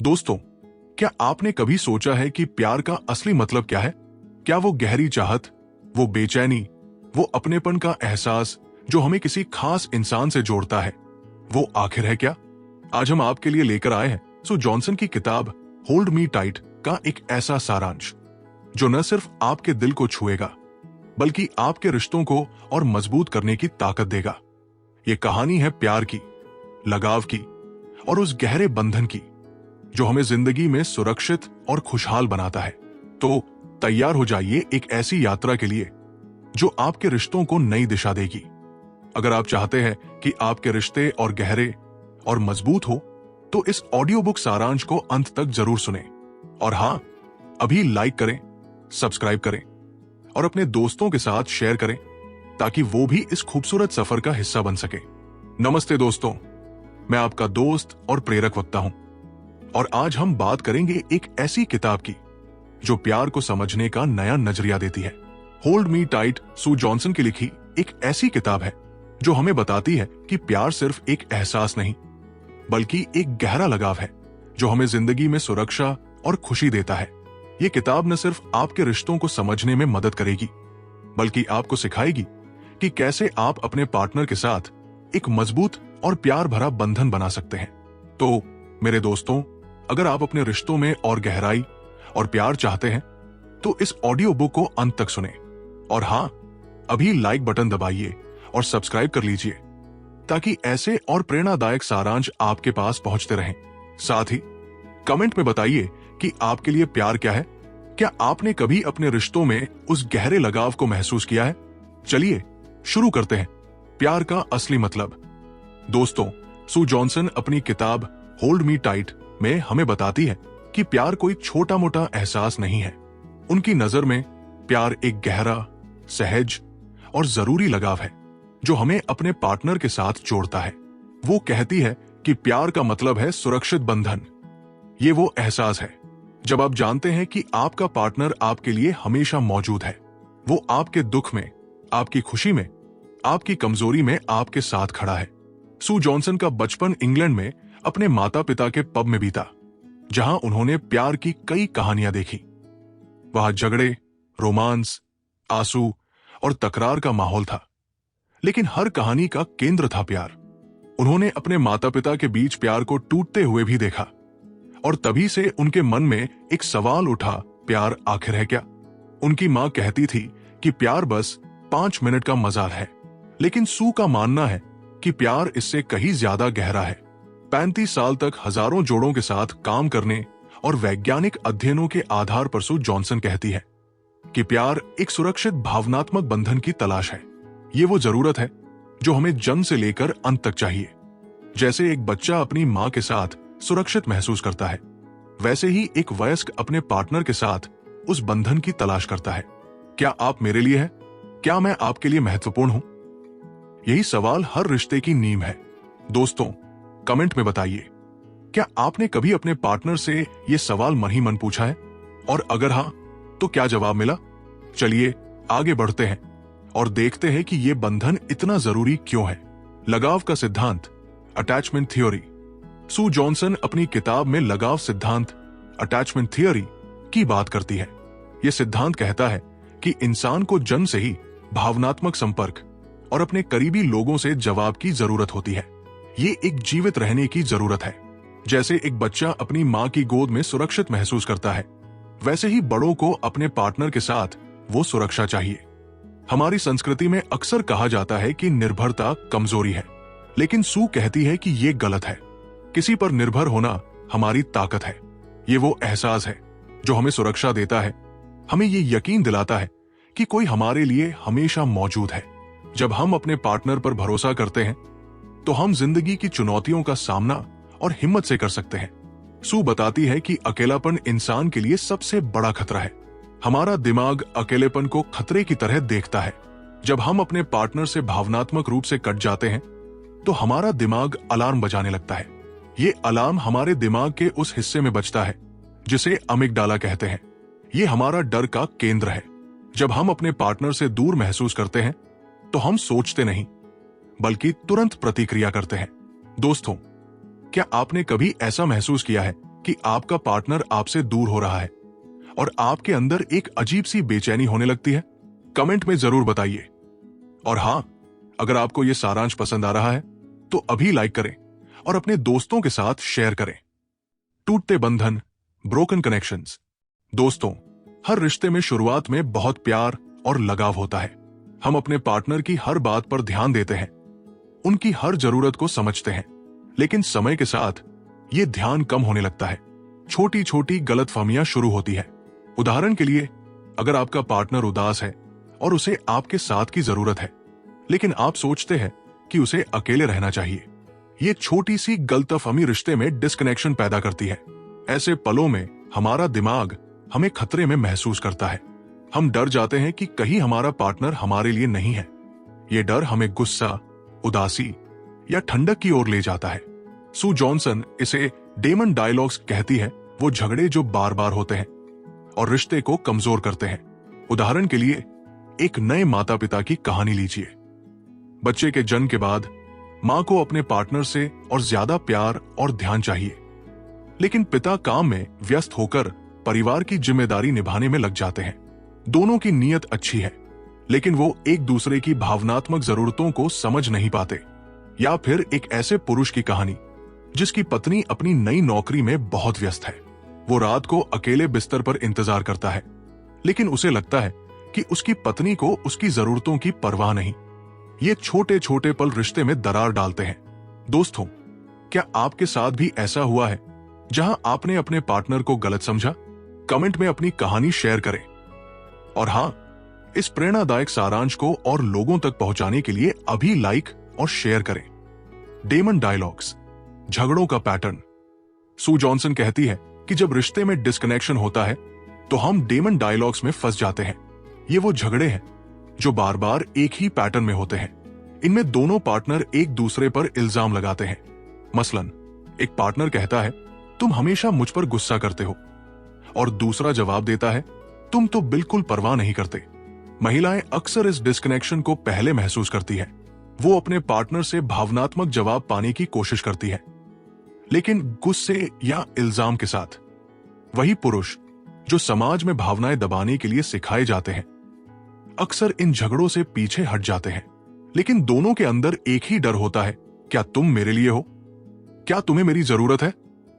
दोस्तों, क्या आपने कभी सोचा है कि प्यार का असली मतलब क्या है? क्या वो गहरी चाहत, वो बेचैनी, वो अपनेपन का एहसास जो हमें किसी खास इंसान से जोड़ता है, वो आखिर है क्या? आज हम आपके लिए लेकर आए हैं सू जॉनसन की किताब होल्ड मी टाइट का एक ऐसा सारांश जो न सिर्फ आपके दिल को छुएगा बल्कि आपके रिश्तों को और मजबूत करने की ताकत देगा। ये कहानी है प्यार की, लगाव की और उस गहरे बंधन की जो हमें जिंदगी में सुरक्षित और खुशहाल बनाता है। तो तैयार हो जाइए एक ऐसी यात्रा के लिए जो आपके रिश्तों को नई दिशा देगी। अगर आप चाहते हैं कि आपके रिश्ते और गहरे और मजबूत हो तो इस ऑडियो बुक सारांश को अंत तक जरूर सुनें। और हां, अभी लाइक करें, सब्सक्राइब करें और अपने दोस्तों के साथ शेयर करें ताकि वो भी इस खूबसूरत सफर का हिस्सा बन सके। नमस्ते दोस्तों, मैं आपका दोस्त और प्रेरक वक्ता हूं और आज हम बात करेंगे एक ऐसी किताब की जो प्यार को समझने का नया नजरिया देती है। होल्ड मी टाइट सू जॉनसन की लिखी एक ऐसी किताब है जो हमें बताती है कि प्यार सिर्फ एक एहसास नहीं बल्कि एक गहरा लगाव है जो हमें जिंदगी में सुरक्षा और खुशी देता है। ये किताब न सिर्फ आपके रिश्तों को समझने में मदद करेगी बल्कि आपको सिखाएगी कि कैसे आप अपने पार्टनर के साथ एक मजबूत और प्यार भरा बंधन बना सकते हैं। तो मेरे दोस्तों, अगर आप अपने रिश्तों में और गहराई और प्यार चाहते हैं तो इस ऑडियो बुक को अंत तक सुने। और हां, अभी लाइक बटन दबाइए और सब्सक्राइब कर लीजिए ताकि ऐसे और प्रेरणादायक सारांश आपके पास पहुंचते रहें। साथ ही कमेंट में बताइए कि आपके लिए प्यार क्या है। क्या आपने कभी अपने रिश्तों में उस गहरे लगाव को महसूस किया है? चलिए शुरू करते हैं प्यार का असली मतलब। दोस्तों, सू जॉनसन अपनी किताब होल्ड मी टाइट में हमें बताती है कि प्यार कोई छोटा मोटा एहसास नहीं है। उनकी नजर में प्यार एक गहरा, सहज और जरूरी लगाव है जो हमें अपने पार्टनर के साथ जोड़ता है। वो कहती है कि प्यार का मतलब है सुरक्षित बंधन। ये वो एहसास है जब आप जानते हैं कि आपका पार्टनर आपके लिए हमेशा मौजूद है। वो आपके दुख में, आपकी खुशी में, आपकी कमजोरी में आपके साथ खड़ा है। सू जॉनसन का बचपन इंग्लैंड में अपने माता पिता के पब में बीता, जहां उन्होंने प्यार की कई कहानियां देखी। वहां झगड़े, रोमांस, आंसू और तकरार का माहौल था, लेकिन हर कहानी का केंद्र था प्यार। उन्होंने अपने माता पिता के बीच प्यार को टूटते हुए भी देखा और तभी से उनके मन में एक सवाल उठा, प्यार आखिर है क्या? उनकी मां कहती थी कि प्यार बस 5 मिनट का मजाक है, लेकिन सू का मानना है कि प्यार इससे कहीं ज्यादा गहरा है। 35 साल तक हजारों जोड़ों के साथ काम करने और वैज्ञानिक अध्ययनों के आधार पर सू जॉनसन कहती है कि प्यार एक सुरक्षित भावनात्मक बंधन की तलाश है। ये वो जरूरत है जो हमें जन्म से लेकर अंत तक चाहिए। जैसे एक बच्चा अपनी मां के साथ सुरक्षित महसूस करता है, वैसे ही एक वयस्क अपने पार्टनर के साथ उस बंधन की तलाश करता है। क्या आप मेरे लिए हैं? क्या मैं आपके लिए महत्वपूर्ण हूं? यही सवाल हर रिश्ते की नींव है। दोस्तों, कमेंट में बताइए, क्या आपने कभी अपने पार्टनर से यह सवाल मन ही मन पूछा है? और अगर हां, तो क्या जवाब मिला? चलिए आगे बढ़ते हैं और देखते हैं कि यह बंधन इतना जरूरी क्यों है। लगाव का सिद्धांत, अटैचमेंट थ्योरी। सू जॉनसन अपनी किताब में लगाव सिद्धांत, अटैचमेंट थियरी की बात करती है। यह सिद्धांत कहता है कि इंसान को जन्म से ही भावनात्मक संपर्क और अपने करीबी लोगों से जवाब की जरूरत होती है। ये एक जीवित रहने की जरूरत है। जैसे एक बच्चा अपनी मां की गोद में सुरक्षित महसूस करता है, वैसे ही बड़ों को अपने पार्टनर के साथ वो सुरक्षा चाहिए। हमारी संस्कृति में अक्सर कहा जाता है कि निर्भरता कमजोरी है, लेकिन सू कहती है कि ये गलत है। किसी पर निर्भर होना हमारी ताकत है। ये वो एहसास है जो हमें सुरक्षा देता है, हमें ये यकीन दिलाता है कि कोई हमारे लिए हमेशा मौजूद है। जब हम अपने पार्टनर पर भरोसा करते हैं तो हम जिंदगी की चुनौतियों का सामना और हिम्मत से कर सकते हैं। सू बताती है कि अकेलापन इंसान के लिए सबसे बड़ा खतरा है। हमारा दिमाग अकेलेपन को खतरे की तरह देखता है। जब हम अपने पार्टनर से भावनात्मक रूप से कट जाते हैं तो हमारा दिमाग अलार्म बजाने लगता है। ये अलार्म हमारे दिमाग के उस हिस्से में बजता है जिसे अमिगडाला कहते हैं। ये हमारा डर का केंद्र है। जब हम अपने पार्टनर से दूर महसूस करते हैं तो हम सोचते नहीं बल्कि तुरंत प्रतिक्रिया करते हैं। दोस्तों, क्या आपने कभी ऐसा महसूस किया है कि आपका पार्टनर आपसे दूर हो रहा है और आपके अंदर एक अजीब सी बेचैनी होने लगती है? कमेंट में जरूर बताइए। और हां, अगर आपको यह सारांश पसंद आ रहा है तो अभी लाइक करें और अपने दोस्तों के साथ शेयर करें। टूटते बंधन, ब्रोकन कनेक्शंस। दोस्तों, हर रिश्ते में शुरुआत में बहुत प्यार और लगाव होता है। हम अपने पार्टनर की हर बात पर ध्यान देते हैं, उनकी हर जरूरत को समझते हैं, लेकिन समय के साथ ये ध्यान कम होने लगता है। छोटी छोटी गलतफहमियां शुरू होती है। उदाहरण के लिए, अगर आपका पार्टनर उदास है और उसे आपके साथ की जरूरत है, लेकिन आप सोचते हैं कि उसे अकेले रहना चाहिए, ये छोटी सी गलतफहमी रिश्ते में डिस्कनेक्शन पैदा करती है। ऐसे पलों में हमारा दिमाग हमें खतरे में महसूस करता है। हम डर जाते हैं कि कहीं हमारा पार्टनर हमारे लिए नहीं है। ये डर हमें गुस्सा, उदासी या ठंडक की ओर ले जाता है। सू जॉनसन इसे डेमन डायलॉग्स कहती है, वो झगड़े जो बार बार होते हैं और रिश्ते को कमजोर करते हैं। उदाहरण के लिए, एक नए माता पिता की कहानी लीजिए। बच्चे के जन्म के बाद मां को अपने पार्टनर से और ज्यादा प्यार और ध्यान चाहिए, लेकिन पिता काम में व्यस्त होकर परिवार की जिम्मेदारी निभाने में लग जाते हैं। दोनों की नीयत अच्छी है, लेकिन वो एक दूसरे की भावनात्मक जरूरतों को समझ नहीं पाते। या फिर एक ऐसे पुरुष की कहानी जिसकी पत्नी अपनी नई नौकरी में बहुत व्यस्त है। वो रात को अकेले बिस्तर पर इंतजार करता है, लेकिन उसे लगता है कि उसकी पत्नी को उसकी जरूरतों की परवाह नहीं। ये छोटे छोटे पल रिश्ते में दरार डालते हैं। दोस्तों, क्या आपके साथ भी ऐसा हुआ है जहां आपने अपने पार्टनर को गलत समझा? कमेंट में अपनी कहानी शेयर करें। और हां, इस प्रेरणादायक सारांश को और लोगों तक पहुंचाने के लिए अभी लाइक और शेयर करें। डेमन डायलॉग्स, झगड़ों का पैटर्न। सू जॉनसन कहती है कि जब रिश्ते में डिस्कनेक्शन होता है तो हम डेमन डायलॉग्स में फंस जाते हैं। ये वो झगड़े हैं जो बार बार एक ही पैटर्न में होते हैं। इनमें दोनों पार्टनर एक दूसरे पर इल्जाम लगाते हैं। मसलन, एक पार्टनर कहता है, तुम हमेशा मुझ पर गुस्सा करते हो, और दूसरा जवाब देता है, तुम तो बिल्कुल परवाह नहीं करते। महिलाएं अक्सर इस डिस्कनेक्शन को पहले महसूस करती है। वो अपने पार्टनर से भावनात्मक जवाब पाने की कोशिश करती है, लेकिन गुस्से या इल्जाम के साथ। वही पुरुष जो समाज में भावनाएं दबाने के लिए सिखाए जाते हैं, अक्सर इन झगड़ों से पीछे हट जाते हैं। लेकिन दोनों के अंदर एक ही डर होता है, क्या तुम मेरे लिए हो? क्या तुम्हें मेरी जरूरत है?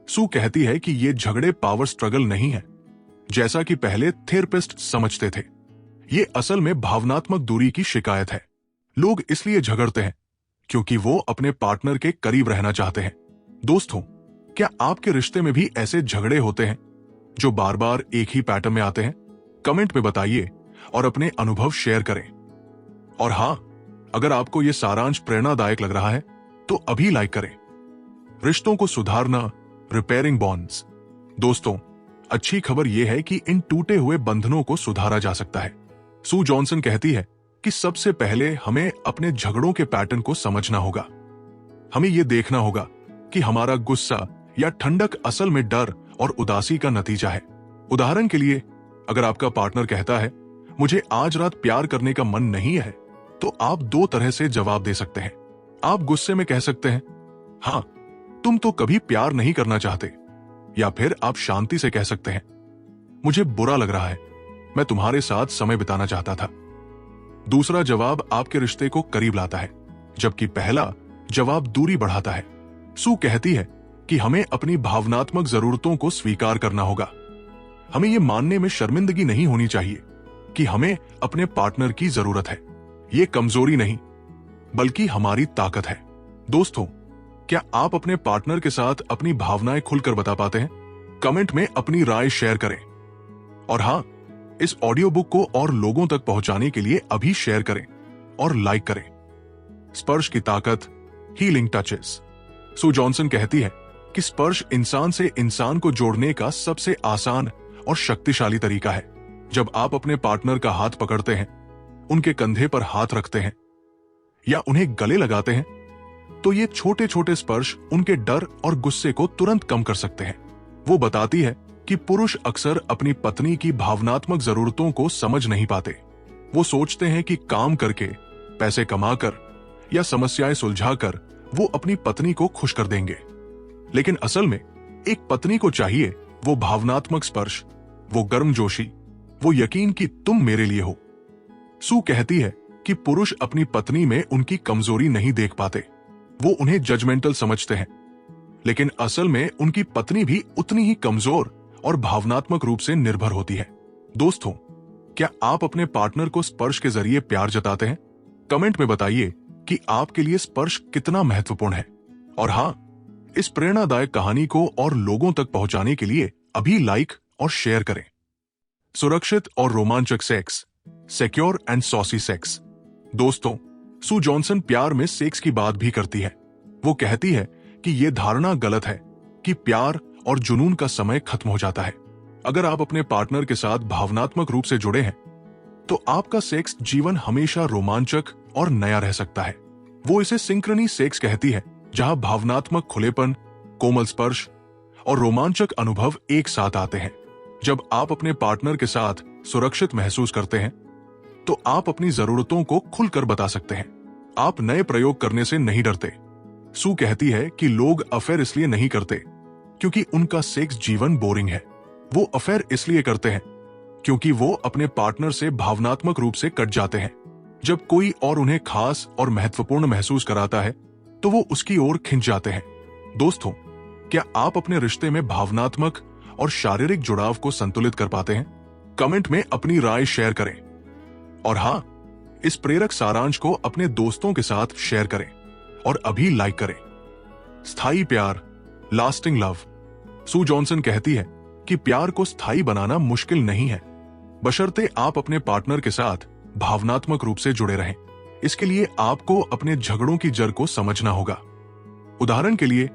सू कहती है कि ये झगड़े पावर स्ट्रगल नहीं है, जैसा कि पहले थेरेपिस्ट समझते थे। ये असल में भावनात्मक दूरी की शिकायत है। लोग इसलिए झगड़ते हैं क्योंकि वो अपने पार्टनर के करीब रहना चाहते हैं। दोस्तों, क्या आपके रिश्ते में भी ऐसे झगड़े होते हैं जो बार बार एक ही पैटर्न में आते हैं? कमेंट में बताइए और अपने अनुभव शेयर करें। और हां, अगर आपको यह सारांश प्रेरणादायक लग रहा है तो अभी लाइक करें। रिश्तों को सुधारना, रिपेयरिंग बॉन्ड्स। दोस्तों, अच्छी खबर यह है कि इन टूटे हुए बंधनों को सुधारा जा सकता है। सू जॉनसन कहती है कि सबसे पहले हमें अपने झगड़ों के पैटर्न को समझना होगा। हमें यह देखना होगा कि हमारा गुस्सा या ठंडक असल में डर और उदासी का नतीजा है। उदाहरण के लिए, अगर आपका पार्टनर कहता है, मुझे आज रात प्यार करने का मन नहीं है, तो आप दो तरह से जवाब दे सकते हैं। आप गुस्से में कह सकते हैं, हाँ, तुम तो कभी प्यार नहीं करना चाहते। या फिर आप शांति से कह सकते हैं, मुझे बुरा लग रहा है, मैं तुम्हारे साथ समय बिताना चाहता था। दूसरा जवाब आपके रिश्ते को करीब लाता है, जबकि पहला जवाब दूरी बढ़ाता है। सू कहती है कि हमें अपनी भावनात्मक जरूरतों को स्वीकार करना होगा। हमें यह मानने में शर्मिंदगी नहीं होनी चाहिए कि हमें अपने पार्टनर की जरूरत है। ये कमजोरी नहीं, बल्कि हमारी ताकत है। दोस्तों, क्या आप अपने पार्टनर के साथ अपनी भावनाएं खुलकर बता पाते हैं? कमेंट में अपनी राय शेयर करें। और हां, इस ऑडियो बुक को और लोगों तक पहुंचाने के लिए अभी शेयर करें और लाइक करें। स्पर्श की ताकत, हीलिंग टचेस। सू जॉनसन कहती है कि स्पर्श इंसान से इंसान को जोड़ने का सबसे आसान और शक्तिशाली तरीका है। जब आप अपने पार्टनर का हाथ पकड़ते हैं, उनके कंधे पर हाथ रखते हैं या उन्हें गले लगाते हैं, तो ये छोटे छोटे स्पर्श उनके डर और गुस्से को तुरंत कम कर सकते हैं। वो बताती है कि पुरुष अक्सर अपनी पत्नी की भावनात्मक जरूरतों को समझ नहीं पाते। वो सोचते हैं कि काम करके, पैसे कमाकर या समस्याएं सुलझाकर वो अपनी पत्नी को खुश कर देंगे, लेकिन असल में एक पत्नी को चाहिए वो भावनात्मक स्पर्श, वो गर्मजोशी, वो यकीन कि तुम मेरे लिए हो। सू कहती है कि पुरुष अपनी पत्नी में उनकी कमजोरी नहीं देख पाते, वो उन्हें जजमेंटल समझते हैं, लेकिन असल में उनकी पत्नी भी उतनी ही कमजोर और भावनात्मक रूप से निर्भर होती है। दोस्तों, क्या आप अपने पार्टनर को स्पर्श के जरिए प्यार जताते हैं? कमेंट में बताइए कि आपके लिए स्पर्श कितना महत्वपूर्ण है। और हाँ, इस प्रेरणादायक कहानी को और लोगों तक पहुंचाने के लिए अभी लाइक और शेयर करें। सुरक्षित और रोमांचक sex, secure and saucy sex. दोस्तों, सू जॉनसन प्यार में सेक्स की बात भी करती है। वो कहती है कि यह धारणा गलत है कि प्यार और जुनून का समय खत्म हो जाता है। अगर आप अपने पार्टनर के साथ भावनात्मक रूप से जुड़े हैं तो आपका सेक्स जीवन हमेशा रोमांचक और नया रह सकता है। वो इसे सिंक्रोनी सेक्स कहती है, जहां भावनात्मक खुलेपन, कोमल स्पर्श और रोमांचक अनुभव एक साथ आते हैं। जब आप अपने पार्टनर के साथ सुरक्षित महसूस करते हैं तो आप अपनी जरूरतों को खुलकर बता सकते हैं। आप नए प्रयोग करने से नहीं डरते। सू कहती है कि लोग अफेयर इसलिए नहीं करते क्योंकि उनका सेक्स जीवन बोरिंग है। वो अफेयर इसलिए करते हैं क्योंकि वो अपने पार्टनर से भावनात्मक रूप से कट जाते हैं। जब कोई और उन्हें खास और महत्वपूर्ण महसूस कराता है तो वो उसकी ओर खिंच जाते हैं। दोस्तों, क्या आप अपने रिश्ते में भावनात्मक और शारीरिक जुड़ाव को संतुलित कर पाते हैं? कमेंट में अपनी राय शेयर करें। और हाँ, इस प्रेरक सारांश को अपने दोस्तों के साथ शेयर करें और अभी लाइक करें। स्थायी प्यार, लास्टिंग लव। सू जॉनसन कहती है कि प्यार को स्थायी बनाना मुश्किल नहीं है, बशर्ते आप अपने पार्टनर के साथ भावनात्मक रूप से जुड़े रहें। इसके लिए आपको अपने झगड़ों की जड़ को समझना होगा। उदाहरण के लिए,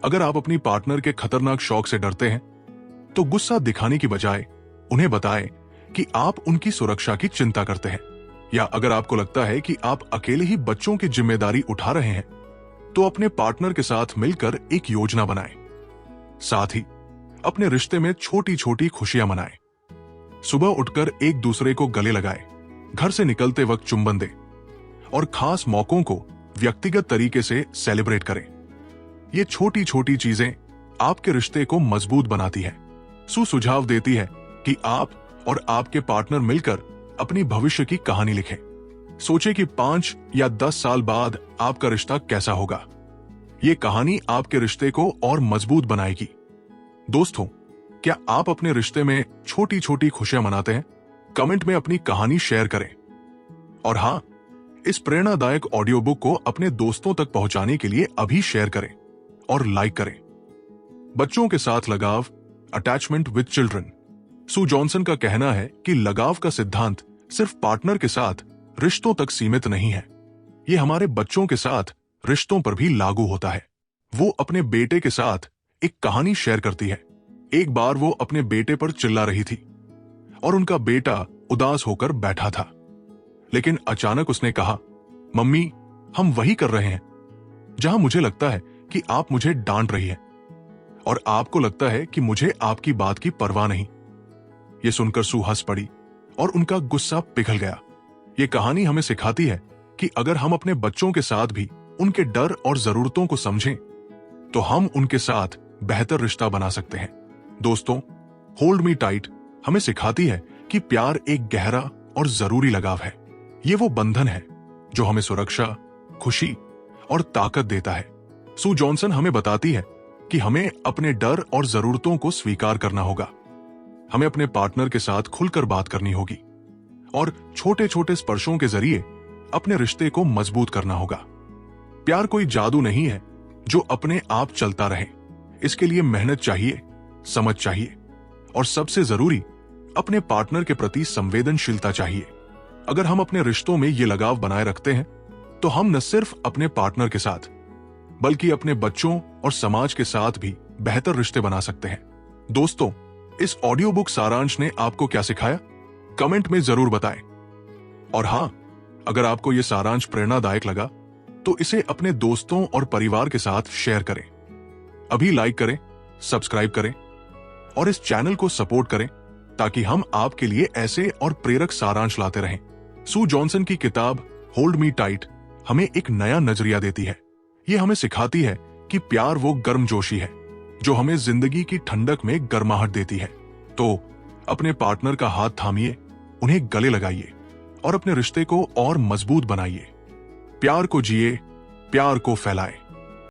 अगर आप अपनी पार्टनर के खतरनाक शौक से डरते हैं तो गुस्सा दिखाने की बजाय उन्हें बताएं कि आप उनकी सुरक्षा की चिंता करते हैं। या अगर आपको लगता है कि आप अकेले ही बच्चों की जिम्मेदारी उठा रहे हैं तो अपने पार्टनर के साथ मिलकर एक योजना बनाएं। साथ ही अपने रिश्ते में छोटी छोटी खुशियां मनाएं। सुबह उठकर एक दूसरे को गले लगाएं, घर से निकलते वक्त चुंबन दें और खास मौकों को व्यक्तिगत तरीके से सेलिब्रेट करें। ये छोटी छोटी चीजें आपके रिश्ते को मजबूत बनाती है। सू सुझाव देती है कि आप और आपके पार्टनर मिलकर अपनी भविष्य की कहानी लिखें। सोचें कि 5 या 10 साल बाद आपका रिश्ता कैसा होगा। ये कहानी आपके रिश्ते को और मजबूत बनाएगी। दोस्तों, क्या आप अपने रिश्ते में छोटी छोटी खुशियां मनाते हैं? कमेंट में अपनी कहानी शेयर करें। और हाँ, इस प्रेरणादायक ऑडियो बुक को अपने दोस्तों तक पहुंचाने के लिए अभी शेयर करें और लाइक करें। बच्चों के साथ लगाव, attachment with children. Sue Johnson का कहना है कि लगाव का सिद्धांत सिर्फ पार्टनर के साथ रिश्तों तक सीमित नहीं है, ये हमारे बच्चों के साथ रिश्तों पर भी लागू होता है। वो अपने बेटे के साथ एक कहानी शेयर करती है। एक बार वो अपने बेटे पर चिल्ला रही थी और उनका बेटा उदास होकर बैठा था, लेकिन अचानक उसने कहा, मम्मी, हम वही कर रहे हैं जहां मुझे लगता है कि आप मुझे डांट रही हैं और आपको लगता है कि मुझे आपकी बात की परवाह नहीं। ये सुनकर सू हंस पड़ी और उनका गुस्सा पिघल गया। ये कहानी हमें सिखाती है कि अगर हम अपने बच्चों के साथ भी उनके डर और जरूरतों को समझें तो हम उनके साथ बेहतर रिश्ता बना सकते हैं। दोस्तों, होल्ड मी टाइट हमें सिखाती है कि प्यार एक गहरा और जरूरी लगाव है। ये वो बंधन है जो हमें सुरक्षा, खुशी और ताकत देता है। सू जॉनसन हमें बताती है कि हमें अपने डर और जरूरतों को स्वीकार करना होगा। हमें अपने पार्टनर के साथ खुलकर बात करनी होगी और छोटे छोटे स्पर्शों के जरिए अपने रिश्ते को मजबूत करना होगा। प्यार कोई जादू नहीं है जो अपने आप चलता रहे। इसके लिए मेहनत चाहिए, समझ चाहिए और सबसे जरूरी अपने पार्टनर के प्रति संवेदनशीलता चाहिए। अगर हम अपने रिश्तों में ये लगाव बनाए रखते हैं तो हम न सिर्फ अपने पार्टनर के साथ बल्कि अपने बच्चों और समाज के साथ भी बेहतर रिश्ते बना सकते हैं। दोस्तों, इस ऑडियो बुक सारांश ने आपको क्या सिखाया? कमेंट में जरूर बताएं। और हां, अगर आपको यह सारांश प्रेरणादायक लगा तो इसे अपने दोस्तों और परिवार के साथ शेयर करें। अभी लाइक करें, सब्सक्राइब करें और इस चैनल को सपोर्ट करें ताकि हम आपके लिए ऐसे और प्रेरक सारांश लाते रहें। सू जॉनसन की किताब होल्ड मी टाइट हमें एक नया नजरिया देती है। ये हमें सिखाती है कि प्यार वो गर्मजोशी है, जो हमें जिंदगी की ठंडक में गर्माहट देती है। तो अपने पार्टनर का हाथ थामिए, उन्हें गले लगाइए और अपने रिश्ते को और मजबूत बनाइए। प्यार को जिए, प्यार को फैलाएं।